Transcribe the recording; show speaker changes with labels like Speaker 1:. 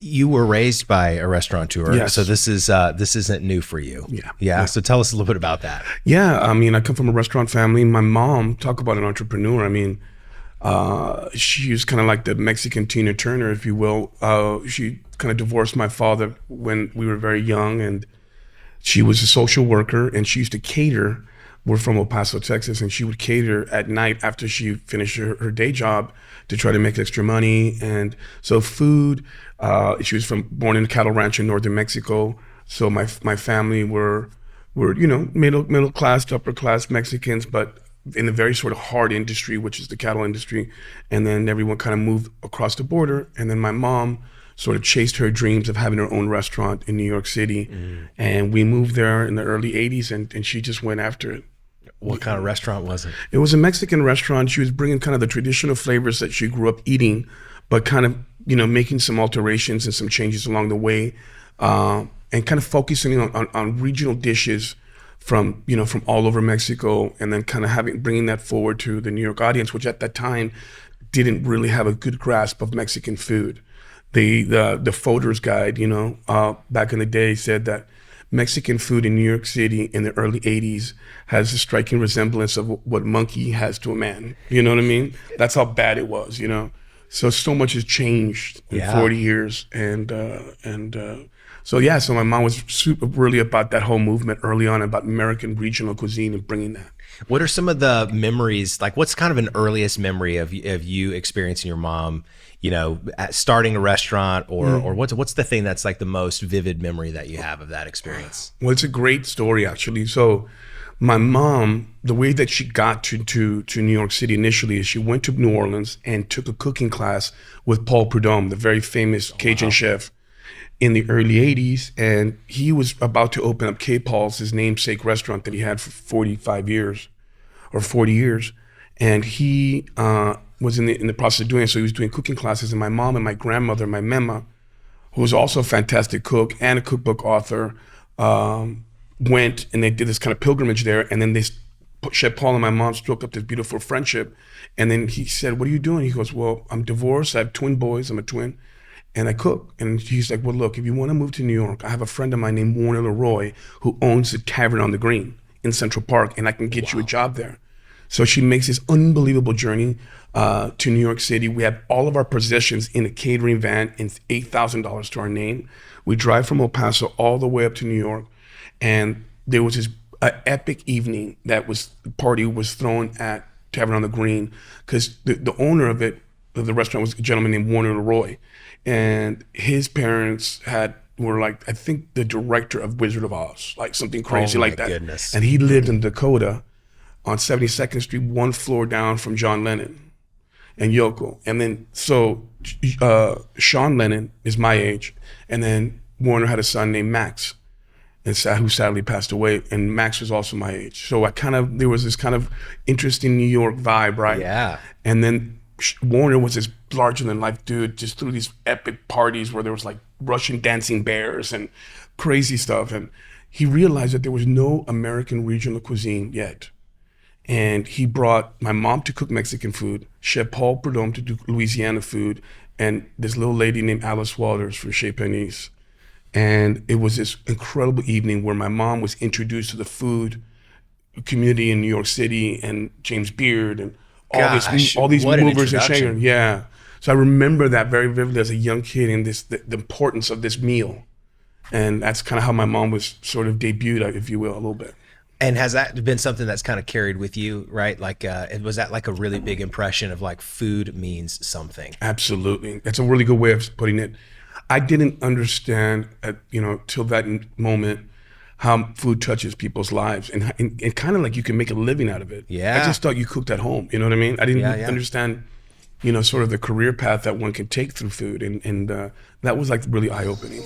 Speaker 1: You were raised by a restaurateur,
Speaker 2: Yes.
Speaker 1: so this isn't new for you.
Speaker 2: Yeah.
Speaker 1: So tell us a little bit about that.
Speaker 2: Yeah, I mean, I come from a restaurant family. My mom, talk about an entrepreneur. I mean, she was kind of like the Mexican Tina Turner, if you will. She kind of divorced my father when we were very young, and she was a social worker, and she used to cater. We're from El Paso, Texas, and she would cater at night after she finished her day job to try to make extra money. And so food, she was born in a cattle ranch in northern Mexico. So my family were middle class to upper class Mexicans, but in a very sort of hard industry, which is the cattle industry. And then everyone kind of moved across the border. And then my mom sort of chased her dreams of having her own restaurant in New York City. And we moved there in the early 80s, and she just went after it.
Speaker 1: What kind of restaurant was it?
Speaker 2: It was a Mexican restaurant. She was bringing kind of the traditional flavors that she grew up eating, but kind of, making some alterations and some changes along the way, and kind of focusing on regional dishes from all over Mexico, and then kind of bringing that forward to the New York audience, which at that time didn't really have a good grasp of Mexican food. The Fodor's Guide, back in the day said that Mexican food in New York City in the early 80s has a striking resemblance of what monkey has to a man. You know what I mean? That's how bad it was, So much has changed in 40 years. So my mom was really about that whole movement early on, about American regional cuisine and bringing that.
Speaker 1: What are some of the memories, like what's kind of an earliest memory of you experiencing your mom, starting a restaurant, or what's the thing that's like the most vivid memory that you have of that experience?
Speaker 2: Well, it's a great story, actually. So my mom, the way that she got to New York City initially is she went to New Orleans and took a cooking class with Paul Prudhomme, the very famous Cajun chef, in the early 80s. And he was about to open up K. Paul's, his namesake restaurant that he had for 45 years or 40 years. And he was in the process of doing it. So he was doing cooking classes. And my mom and my grandmother, my Mema, who was also a fantastic cook and a cookbook author, went and they did this kind of pilgrimage there. And then Chef Paul and my mom struck up this beautiful friendship. And then he said, "What are you doing?" He goes, "Well, I'm divorced. I have twin boys. I'm a twin. And I cook." And he's like, "Well, look, if you want to move to New York, I have a friend of mine named Warner Leroy who owns the Tavern on the Green in Central Park, and I can get you a job there." So she makes this unbelievable journey to New York City. We have all of our possessions in a catering van and $8,000 to our name. We drive from El Paso all the way up to New York. And there was this epic evening the party was thrown at Tavern on the Green, because the owner of the restaurant was a gentleman named Warner Leroy. And his parents were like, I think, the director of Wizard of Oz, like something crazy like that.
Speaker 1: Goodness.
Speaker 2: And he lived in Dakota on 72nd Street, one floor down from John Lennon and Yoko. And then, so Sean Lennon is my age. And then Warner had a son named Max, who sadly passed away. And Max was also my age. So there was this kind of interesting New York vibe, right?
Speaker 1: Yeah.
Speaker 2: And then Warner was this larger than life dude, just threw these epic parties where there was like Russian dancing bears and crazy stuff. And he realized that there was no American regional cuisine yet. And he brought my mom to cook Mexican food, Chef Paul Prudhomme to do Louisiana food, and this little lady named Alice Waters for Chez Panisse. And it was this incredible evening where my mom was introduced to the food community in New York City, and James Beard and all these movers and shakers. Yeah. So I remember that very vividly as a young kid, and the importance of this meal. And that's kind of how my mom was sort of debuted, if you will, a little bit.
Speaker 1: And has that been something that's kind of carried with you, right? Like, was that like a really big impression of like food means something? Absolutely.
Speaker 2: That's a really good way of putting it. I didn't understand, till that moment, how food touches people's lives, and kind of like you can make a living out of it.
Speaker 1: Yeah.
Speaker 2: I just thought you cooked at home. You know what I mean? I didn't understand, sort of the career path that one can take through food, and that was like really eye-opening.